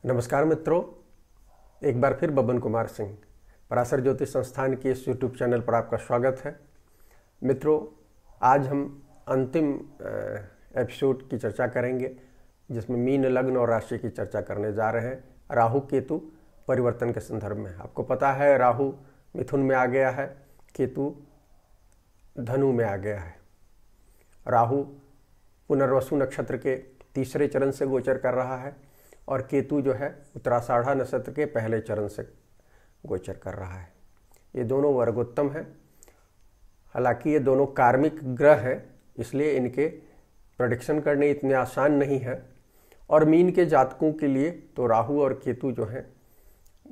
नमस्कार मित्रों, एक बार फिर बबन कुमार सिंह पराशर ज्योतिष संस्थान के इस यूट्यूब चैनल पर आपका स्वागत है। मित्रों, आज हम अंतिम एपिसोड की चर्चा करेंगे जिसमें मीन लग्न और राशि की चर्चा करने जा रहे हैं। राहु केतु परिवर्तन के संदर्भ में आपको पता है, राहु मिथुन में आ गया है, केतु धनु में आ गया है। राहु पुनर्वसु नक्षत्र के तीसरे चरण से गोचर कर रहा है और केतु जो है उत्तराषाढ़ा नक्षत्र के पहले चरण से गोचर कर रहा है। ये दोनों वर्गोत्तम हैं, हालांकि ये दोनों कार्मिक ग्रह हैं, इसलिए इनके प्रेडिक्शन करने इतने आसान नहीं है। और मीन के जातकों के लिए तो राहु और केतु जो हैं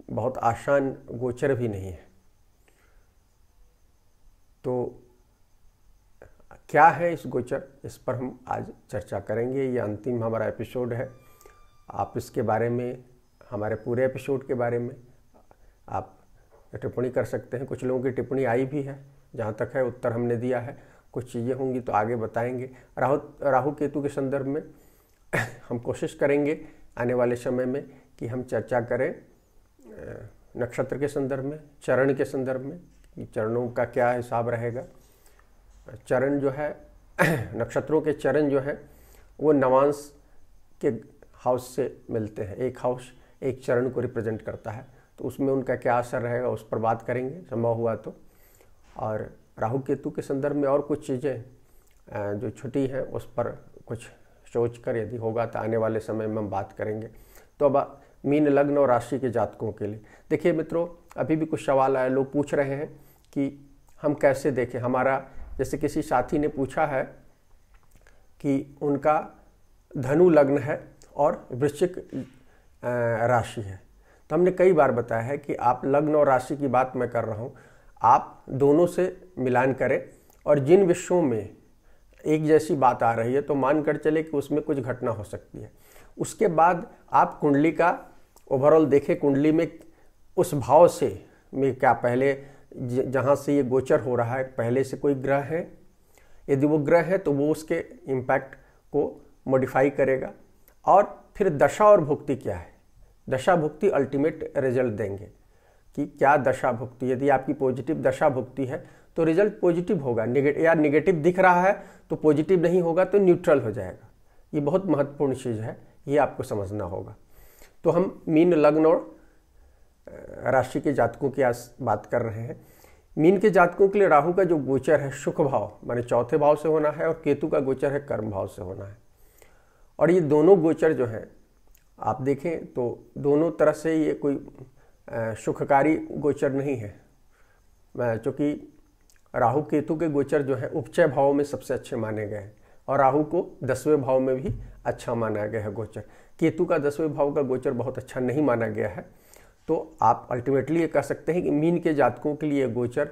बहुत आसान गोचर भी नहीं है। तो क्या है इस गोचर, इस पर हम आज चर्चा करेंगे। ये अंतिम हमारा एपिसोड है। आप इसके बारे में, हमारे पूरे एपिसोड के बारे में आप टिप्पणी कर सकते हैं। कुछ लोगों की टिप्पणी आई भी है, जहाँ तक है उत्तर हमने दिया है। कुछ चीज़ें होंगी तो आगे बताएंगे। राहु केतु के संदर्भ में हम कोशिश करेंगे आने वाले समय में कि हम चर्चा करें नक्षत्र के संदर्भ में, चरण के संदर्भ में, कि चरणों का क्या हिसाब रहेगा। चरण जो है नक्षत्रों के चरण जो है वो नवांश के हाउस से मिलते हैं। एक हाउस एक चरण को रिप्रेजेंट करता है, तो उसमें उनका क्या असर रहेगा उस पर बात करेंगे संभव हुआ तो। और राहु केतु के संदर्भ में और कुछ चीज़ें जो छुट्टी हैं उस पर कुछ सोच कर यदि होगा तो आने वाले समय में हम बात करेंगे। तो अब मीन लग्न और राशि के जातकों के लिए देखिए मित्रों, अभी भी कुछ सवाल आए, लोग पूछ रहे हैं कि हम कैसे देखें। हमारा जैसे किसी साथी ने पूछा है कि उनका धनु लग्न है और वृश्चिक राशि है, तो हमने कई बार बताया है कि आप लग्न और राशि की बात मैं कर रहा हूँ, आप दोनों से मिलान करें और जिन विषयों में एक जैसी बात आ रही है तो मान कर चले कि उसमें कुछ घटना हो सकती है। उसके बाद आप कुंडली का ओवरऑल देखें, कुंडली में उस भाव से में क्या पहले जहाँ से ये गोचर हो रहा है पहले से कोई ग्रह है, यदि वो ग्रह है तो वो उसके इम्पैक्ट को मॉडिफाई करेगा। और फिर दशा और भुक्ति क्या है, दशा भुक्ति अल्टीमेट रिजल्ट देंगे कि क्या दशा भुक्ति, यदि आपकी पॉजिटिव दशा भुक्ति है तो रिजल्ट पॉजिटिव होगा, या निगेटिव दिख रहा है तो पॉजिटिव नहीं होगा तो न्यूट्रल हो जाएगा। ये बहुत महत्वपूर्ण चीज़ है, ये आपको समझना होगा। तो हम मीन लग्न और राशि के जातकों की आज बात कर रहे हैं। मीन के जातकों के लिए राहु का जो गोचर है सुख भाव माने चौथे भाव से होना है और केतु का गोचर है कर्म भाव से होना है। और ये दोनों गोचर जो हैं आप देखें तो दोनों तरह से ये कोई सुखकारी गोचर नहीं है, चूँकि राहु केतु के गोचर जो है उपचय भाव में सबसे अच्छे माने गए हैं और राहु को 10वें भाव में भी अच्छा माना गया है गोचर। केतु का 10वें भाव का गोचर बहुत अच्छा नहीं माना गया है। तो आप अल्टीमेटली ये कह सकते हैं कि मीन के जातकों के लिए गोचर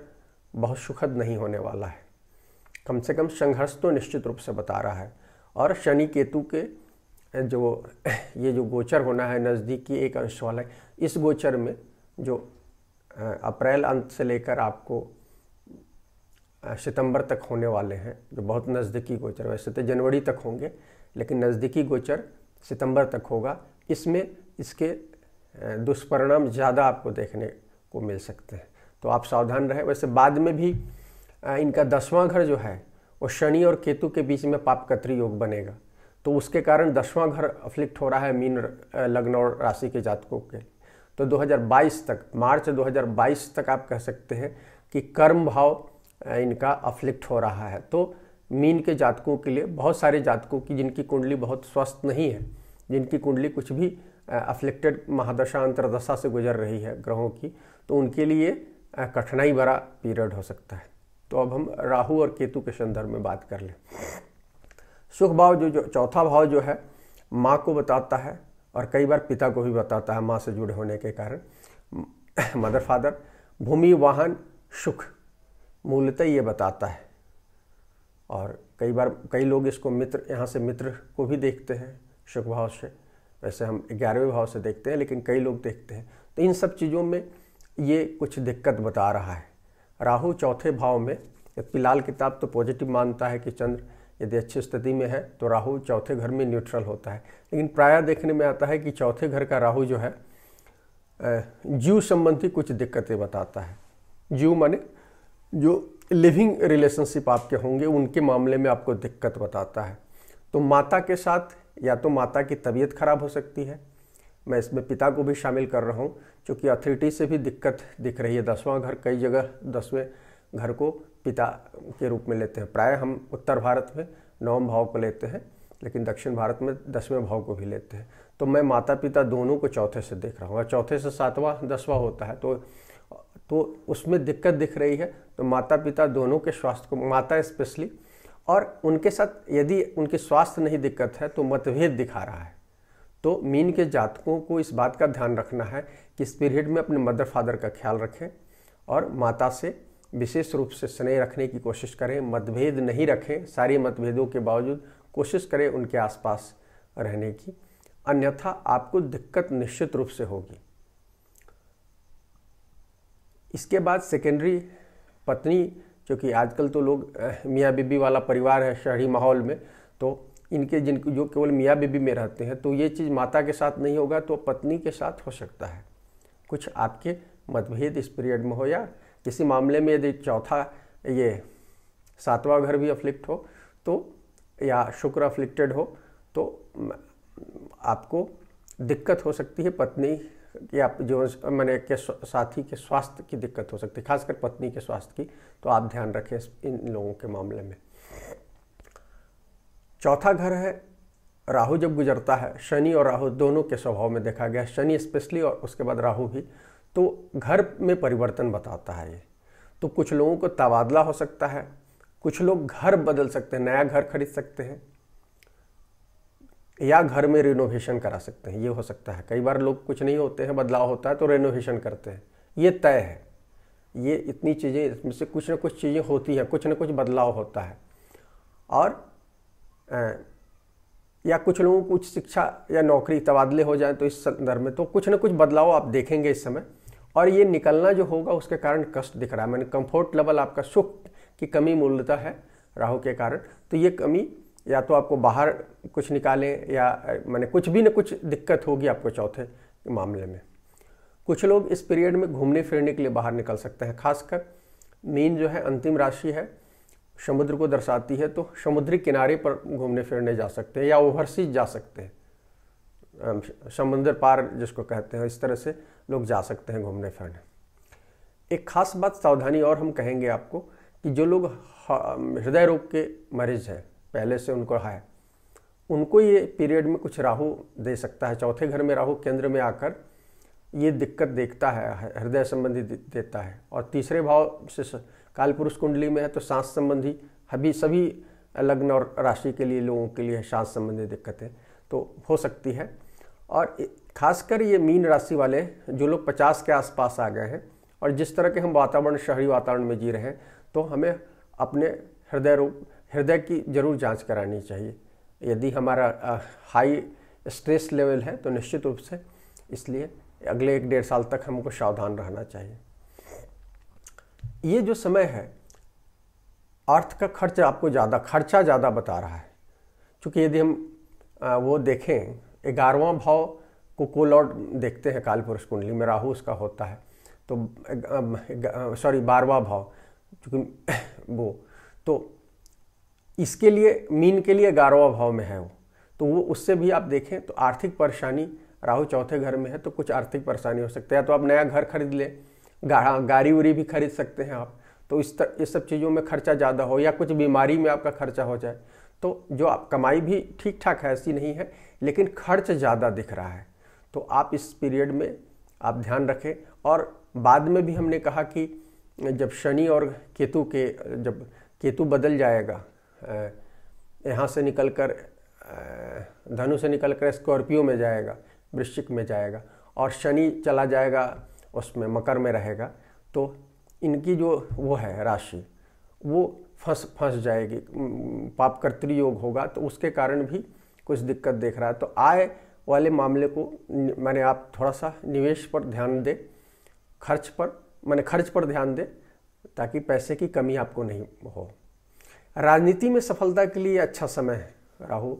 बहुत सुखद नहीं होने वाला है, कम से कम संघर्ष तो निश्चित रूप से बता रहा है। और शनि केतु के ये जो गोचर होना है नज़दीकी एक अंश वाला है, इस गोचर में जो अप्रैल अंत से लेकर आपको सितंबर तक होने वाले हैं, जो बहुत नज़दीकी गोचर, वैसे तो जनवरी तक होंगे लेकिन नज़दीकी गोचर सितंबर तक होगा, इसमें इसके दुष्परिणाम ज़्यादा आपको देखने को मिल सकते हैं। तो आप सावधान रहें। वैसे बाद में भी इनका 10वां घर जो है वो शनि और केतु के बीच में पापकत्री योग बनेगा, तो उसके कारण 10वां घर अफ्लिक्ट हो रहा है मीन लग्न और राशि के जातकों के। तो 2022 तक, मार्च 2022 तक आप कह सकते हैं कि कर्म भाव इनका अफ्लिक्ट हो रहा है। तो मीन के जातकों के लिए, बहुत सारे जातकों की जिनकी कुंडली बहुत स्वस्थ नहीं है, जिनकी कुंडली कुछ भी अफ्लिक्टेड महादशा अंतरदशा से गुजर रही है ग्रहों की, तो उनके लिए कठिनाई भरा पीरियड हो सकता है। तो अब हम राहु और केतु के संदर्भ में बात कर लें। सुख भाव जो चौथा भाव जो है माँ को बताता है और कई बार पिता को भी बताता है, माँ से जुड़े होने के कारण, मदर फादर, भूमि वाहन सुख मूलतः ये बताता है। और कई बार कई लोग इसको मित्र, यहाँ से मित्र को भी देखते हैं सुख भाव से, वैसे हम 11वें भाव से देखते हैं लेकिन कई लोग देखते हैं। तो इन सब चीज़ों में ये कुछ दिक्कत बता रहा है। राहु चौथे भाव में, पिलाल किताब तो पॉजिटिव मानता है कि चंद्र यदि अच्छी स्थिति में है तो राहु चौथे घर में न्यूट्रल होता है। लेकिन प्रायः देखने में आता है कि चौथे घर का राहु जो है जीव संबंधी कुछ दिक्कतें बताता है। जीव माने जो लिविंग रिलेशनशिप आपके होंगे उनके मामले में आपको दिक्कत बताता है। तो माता के साथ या तो माता की तबीयत खराब हो सकती है, मैं इसमें पिता को भी शामिल कर रहा हूँ, क्योंकि अथॉरिटी से भी दिक्कत दिख रही है। 10वां घर, कई जगह 10वें घर को पिता के रूप में लेते हैं। प्राय हम उत्तर भारत में 9वें भाव को लेते हैं, लेकिन दक्षिण भारत में 10वें भाव को भी लेते हैं। तो मैं माता पिता दोनों को चौथे से देख रहा हूँ, और चौथे से 7वां 10वां होता है, तो उसमें दिक्कत दिख रही है। तो माता पिता दोनों के स्वास्थ्य को, माता स्पेशली, और उनके साथ यदि उनके स्वास्थ्य नहीं दिक्कत है तो मतभेद दिखा रहा है। तो मीन के जातकों को इस बात का ध्यान रखना है कि इस पीरियड में अपने मदर फादर का ख्याल रखें और माता से विशेष रूप से स्नेह रखने की कोशिश करें, मतभेद नहीं रखें। सारे मतभेदों के बावजूद कोशिश करें उनके आसपास रहने की, अन्यथा आपको दिक्कत निश्चित रूप से होगी। इसके बाद सेकेंडरी पत्नी, क्योंकि आजकल तो लोग मियाँ बीबी वाला परिवार है शहरी माहौल में, तो इनके जो केवल मियाँ बीबी में रहते हैं, तो ये चीज़ माता के साथ नहीं होगा तो पत्नी के साथ हो सकता है। कुछ आपके मतभेद इस पीरियड में हो, या किसी मामले में यदि चौथा ये 7वां घर भी अफ्लिक्ट हो तो, या शुक्र अफ्लिक्टेड हो, तो आपको दिक्कत हो सकती है। पत्नी या जो मैंने के साथी के स्वास्थ्य की दिक्कत हो सकती है, खासकर पत्नी के स्वास्थ्य की, तो आप ध्यान रखें इन लोगों के मामले में। चौथा घर है, राहु जब गुजरता है, शनि और राहु दोनों के स्वभाव में देखा गया, शनि स्पेशली और उसके बाद राहु भी, तो घर में परिवर्तन बताता है ये। तो कुछ लोगों को तबादला हो सकता है, कुछ लोग घर बदल सकते हैं, नया घर खरीद सकते हैं, या घर में रिनोवेशन करा सकते हैं, ये हो सकता है। कई बार लोग कुछ नहीं होते हैं, बदलाव होता है तो रिनोवेशन करते हैं, ये तय है। ये इतनी चीज़ें, इसमें से कुछ ना कुछ चीज़ें होती हैं, कुछ ना कुछ बदलाव होता है। और या कुछ लोगों को उच्च शिक्षा या नौकरी तबादले हो जाए तो इस संदर्भ में तो कुछ ना कुछ बदलाव आप देखेंगे इस समय। और ये निकलना जो होगा उसके कारण कष्ट दिख रहा है, मैंने कंफर्ट लेवल आपका, सुख की कमी मूलतः है राहु के कारण। तो ये कमी या तो आपको बाहर कुछ निकालें, या मैंने कुछ भी न कुछ दिक्कत होगी आपको चौथे मामले में। कुछ लोग इस पीरियड में घूमने फिरने के लिए बाहर निकल सकते हैं, खासकर मीन जो है अंतिम राशि है, समुद्र को दर्शाती है, तो समुद्री किनारे पर घूमने फिरने जा सकते हैं, या ओवरसीज जा सकते हैं, समुद्र पार जिसको कहते हैं, इस तरह से लोग जा सकते हैं घूमने फिरने। एक खास बात सावधानी और हम कहेंगे आपको कि जो लोग हृदय रोग के मरीज हैं, पहले से उनको है, उनको ये पीरियड में कुछ राहु दे सकता है। चौथे घर में राहु केंद्र में आकर ये दिक्कत देखता है, हृदय संबंधी देता है। और तीसरे भाव से काल पुरुष कुंडली में है तो सांस संबंधी, अभी सभी लग्न और राशि के लिए लोगों के लिए सांस संबंधी दिक्कतें तो हो सकती है। और खासकर ये मीन राशि वाले जो लोग 50 के आसपास आ गए हैं और जिस तरह के हम वातावरण, शहरी वातावरण में जी रहे हैं, तो हमें अपने हृदय की जरूर जांच करानी चाहिए। यदि हमारा हाई स्ट्रेस लेवल है तो निश्चित रूप से, इसलिए अगले 1-1.5 साल तक हमको सावधान रहना चाहिए। ये जो समय है, अर्थ का खर्च आपको खर्चा ज़्यादा बता रहा है, क्योंकि यदि हम वो देखें 11वां भाव को कोलॉर्ड देखते हैं काल पुरुष कुंडली में, राहु उसका होता है, तो 12वां भाव, क्योंकि वो तो इसके लिए मीन के लिए 11वां भाव में है वो, तो वो उससे भी आप देखें तो आर्थिक परेशानी, राहु चौथे घर में है तो कुछ आर्थिक परेशानी हो सकती है। तो आप नया घर खरीद लें, गाड़ी उड़ी भी खरीद सकते हैं आप, तो इस सब चीज़ों में खर्चा ज़्यादा हो, या कुछ बीमारी में आपका खर्चा हो जाए, तो जो आप कमाई भी ठीक ठाक है, ऐसी नहीं है, लेकिन खर्च ज़्यादा दिख रहा है। तो आप इस पीरियड में आप ध्यान रखें। और बाद में भी हमने कहा कि जब शनि और केतु के, जब केतु बदल जाएगा, यहाँ से निकलकर धनु से निकलकर स्कॉर्पियो में जाएगा, वृश्चिक में जाएगा, और शनि चला जाएगा उसमें मकर में रहेगा, तो इनकी जो वो है राशि वो फंस जाएगी, पाप कर्तृ योग होगा, तो उसके कारण भी कुछ दिक्कत देख रहा है। तो आय वाले मामले को मैंने आप थोड़ा सा निवेश पर ध्यान दें, खर्च पर ध्यान दें, ताकि पैसे की कमी आपको नहीं हो। राजनीति में सफलता के लिए अच्छा समय है। राहु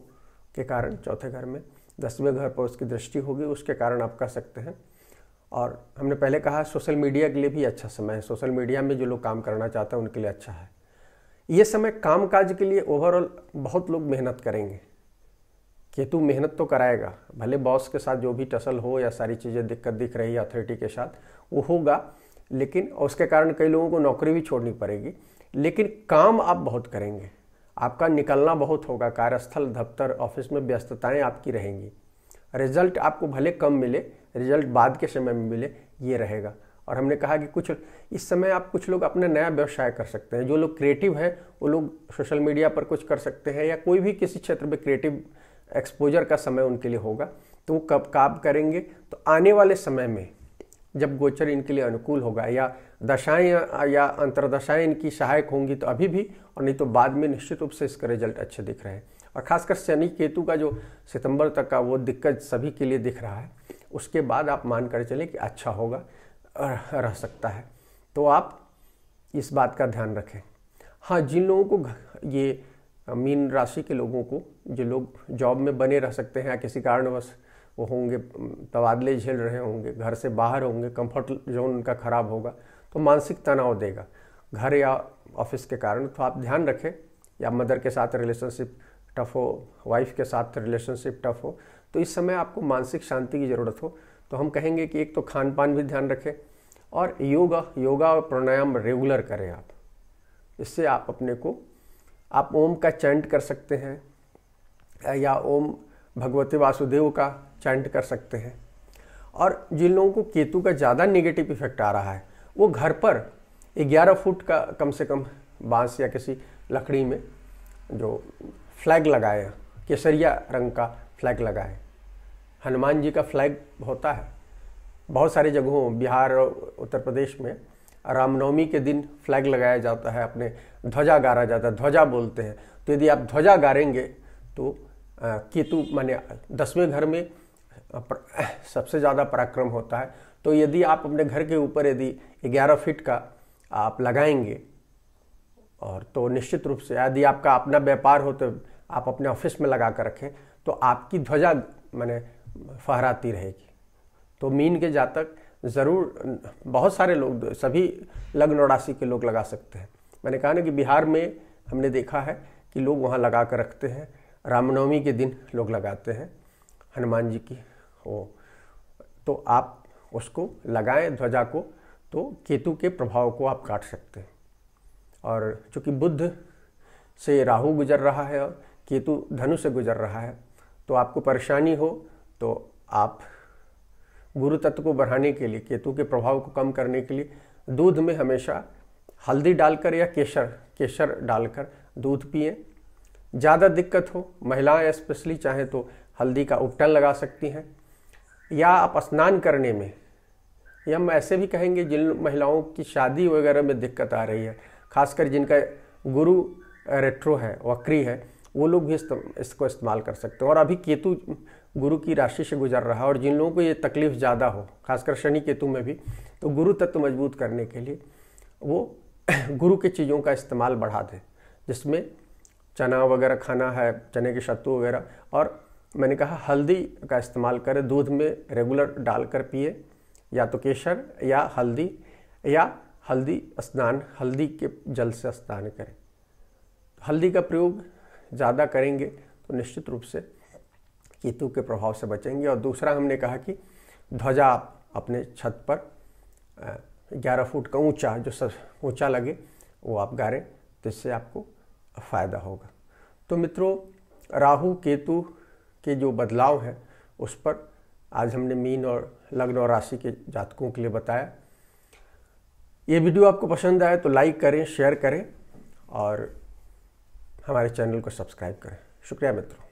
के कारण चौथे घर में 10वें घर पर उसकी दृष्टि होगी, उसके कारण आप कर सकते हैं। और हमने पहले कहा सोशल मीडिया के लिए भी अच्छा समय है। सोशल मीडिया में जो लोग काम करना चाहते हैं उनके लिए अच्छा है। ये समय कामकाज के लिए ओवरऑल बहुत लोग मेहनत करेंगे। केतु मेहनत तो कराएगा, भले बॉस के साथ जो भी टसल हो या सारी चीज़ें दिक्कत दिख रही है अथॉरिटी के साथ वो होगा, लेकिन उसके कारण कई लोगों को नौकरी भी छोड़नी पड़ेगी, लेकिन काम आप बहुत करेंगे। आपका निकलना बहुत होगा, कार्यस्थल दफ्तर ऑफिस में व्यस्तताएं आपकी रहेंगी। रिजल्ट आपको भले कम मिले, रिजल्ट बाद के समय में मिले, ये रहेगा। और हमने कहा कि कुछ इस समय आप कुछ लोग अपना नया व्यवसाय कर सकते हैं। जो लोग क्रिएटिव हैं वो लोग सोशल मीडिया पर कुछ कर सकते हैं, या कोई भी किसी क्षेत्र में क्रिएटिव एक्सपोजर का समय उनके लिए होगा, तो वो कब काम करेंगे। तो आने वाले समय में जब गोचर इनके लिए अनुकूल होगा या दशाएं या अंतर्दशाएं इनकी सहायक होंगी तो अभी भी, और नहीं तो बाद में निश्चित रूप से इसका रिजल्ट अच्छे दिख रहे हैं। और खासकर शनि केतु का जो सितंबर तक का वो दिक्कत सभी के लिए दिख रहा है, उसके बाद आप मान कर चलें कि अच्छा होगा, रह सकता है। तो आप इस बात का ध्यान रखें। हाँ, जिन लोगों को ये मीन राशि के लोगों को, जो लोग जॉब में बने रह सकते हैं या किसी कारणवश वो होंगे तबादले झेल रहे होंगे, घर से बाहर होंगे, कंफर्ट जोन उनका खराब होगा, तो मानसिक तनाव देगा घर या ऑफिस के कारण। तो आप ध्यान रखें, या मदर के साथ रिलेशनशिप टफ हो, वाइफ के साथ रिलेशनशिप टफ हो, तो इस समय आपको मानसिक शांति की ज़रूरत हो। तो हम कहेंगे कि एक तो खान पान भी ध्यान रखें, और योगा और प्राणायाम रेगुलर करें आप। इससे आप अपने को, आप ओम का चैंट कर सकते हैं या ओम भगवते वासुदेव का चैंट कर सकते हैं। और जिन लोगों को केतु का ज़्यादा नेगेटिव इफेक्ट आ रहा है वो घर पर 11 फुट का कम से कम बांस या किसी लकड़ी में जो फ्लैग लगाए, केसरिया रंग का फ्लैग लगाए। हनुमान जी का फ्लैग होता है बहुत सारी जगहों, बिहार और उत्तर प्रदेश में रामनवमी के दिन फ्लैग लगाया जाता है, अपने ध्वजा गाड़ा जाता है, ध्वजा बोलते हैं। तो यदि आप ध्वजा गाड़ेंगे तो केतु माने 10वें घर में सबसे ज़्यादा पराक्रम होता है। तो यदि आप अपने घर के ऊपर यदि 11 फीट का आप लगाएंगे, और तो निश्चित रूप से यदि आपका अपना व्यापार हो तो आप अपने ऑफिस में लगा कर रखें, तो आपकी ध्वजा माने फहराती रहेगी। तो मीन के जातक ज़रूर, बहुत सारे लोग, सभी लग्न और राशि के लोग लगा सकते हैं। मैंने कहा ना कि बिहार में हमने देखा है कि लोग वहाँ लगा कर रखते हैं, रामनवमी के दिन लोग लगाते हैं हनुमान जी की हो। तो आप उसको लगाएं ध्वजा को, तो केतु के प्रभाव को आप काट सकते हैं। और चूँकि बुध से राहु गुजर रहा है और केतु धनु से गुजर रहा है, तो आपको परेशानी हो तो आप गुरु तत्व को बढ़ाने के लिए, केतु के प्रभाव को कम करने के लिए दूध में हमेशा हल्दी डालकर या केसर डालकर दूध पिएं। ज़्यादा दिक्कत हो, महिलाएं स्पेशली चाहें तो हल्दी का उपटन लगा सकती हैं, या आप स्नान करने में, या हम ऐसे भी कहेंगे जिन महिलाओं की शादी वगैरह में दिक्कत आ रही है, खासकर जिनका गुरु रेट्रो है, वक्री है, वो लोग भी इसको इस्तेमाल कर सकते हैं। और अभी केतु गुरु की राशि से गुजर रहा है, और जिन लोगों को ये तकलीफ ज़्यादा हो, खासकर शनि केतु में भी, तो गुरु तत्व मजबूत करने के लिए वो गुरु की चीज़ों का इस्तेमाल बढ़ा दें, जिसमें चना वगैरह खाना है, चने के सत्तू वगैरह। और मैंने कहा हल्दी का इस्तेमाल करें, दूध में रेगुलर डालकर पिए, या तो केसर या हल्दी स्नान, हल्दी के जल से स्नान करें। हल्दी का प्रयोग ज़्यादा करेंगे तो निश्चित रूप से केतु के प्रभाव से बचेंगे। और दूसरा हमने कहा कि ध्वजा आप अपने छत पर 11 फुट का ऊंचा, जो ऊंचा लगे वो आप गाड़ें, तो इससे आपको फ़ायदा होगा। तो मित्रों, राहु केतु के जो बदलाव हैं उस पर आज हमने मीन और लग्न और राशि के जातकों के लिए बताया। ये वीडियो आपको पसंद आए तो लाइक करें, शेयर करें और हमारे चैनल को सब्सक्राइब करें। शुक्रिया मित्रों।